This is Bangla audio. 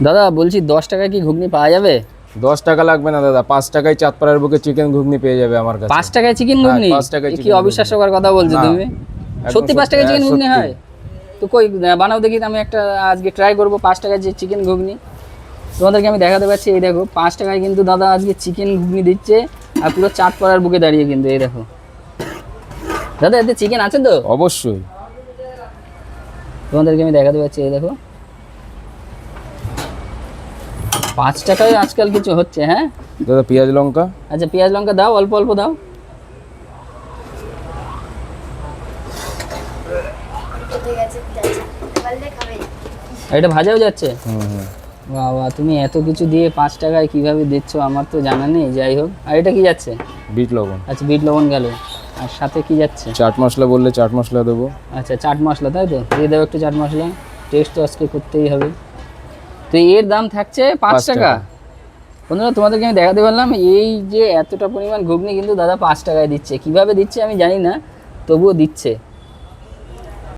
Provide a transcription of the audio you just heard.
দাদা বলছি 10 টাকায় কি ঘুগনি পাওয়া যাবে? 10 টাকা লাগবে না দাদা, 5 টাকায় চাঁদপাড়ার বুকে চিকেন ঘুগনি পেয়ে যাবে আমার কাছে। 5 টাকায় চিকেন হ্যাঁ, ঘুগনি? 5 টাকায় এ কি চিকেন ঘুগনি। অবিশ্বাস্যকর কথা বলছো না, তুমি? একদম সত্যি 5 টাকায় হ্যাঁ, চিকেন ঘুগনি সত্যি। হয়? তো কই বানাও দেখি, আমি একটা আজকে ট্রাই করব 5 টাকায় যে চিকেন ঘুগনি। তোমাদেরকে আমি দেখাতে পাচ্ছি, এই দেখো 5 টাকায় কিন্তু দাদা আজকে চিকেন ঘুগনি দিচ্ছে, আর পুরো চাঁদপাড়ার বুকে দাঁড়িয়ে কিন্তু, এই দেখো দাদা এতে চিকেন আছে তো? অবশ্যই। তোমাদেরকে আমি দেখাতে পাচ্ছি, এই দেখো 5 টাকায় আজকাল কিছু হচ্ছে। হ্যাঁ দাদা পেঁয়াজ লঙ্কা। আচ্ছা, পেঁয়াজ লঙ্কা দাও, অল্প অল্প দাও। আর এটা ভাজাও যাচ্ছে? হুম। বাবা, তুমি এত কিছু দিয়ে 5 টাকায় কিভাবে দিচ্ছ আমার তো জানা নেই। যাই হোক, আর এটা কি যাচ্ছে? বিট লবণ। আচ্ছা, বিট লবণ গেল, আর সাথে কি যাচ্ছে? চাট মশলা বললে চাট মশলা দেবো। আচ্ছা, চাট মশলা, তাই তো? দিয়ে দেবো একটু চাট মশলা, টেস্ট তো আজকে করতেই হবে। তো এর দাম থাকছে 5 5 টাকা। টাকা। বন্ধুরা, তোমাদেরকে আমি দেখাতে পারলাম এই যে এতটা পরিমাণ ঘুগনি কিন্তু দাদা 5 টাকায় দিচ্ছে। কিভাবে দিচ্ছে আমি জানি না, তবুও দিচ্ছে।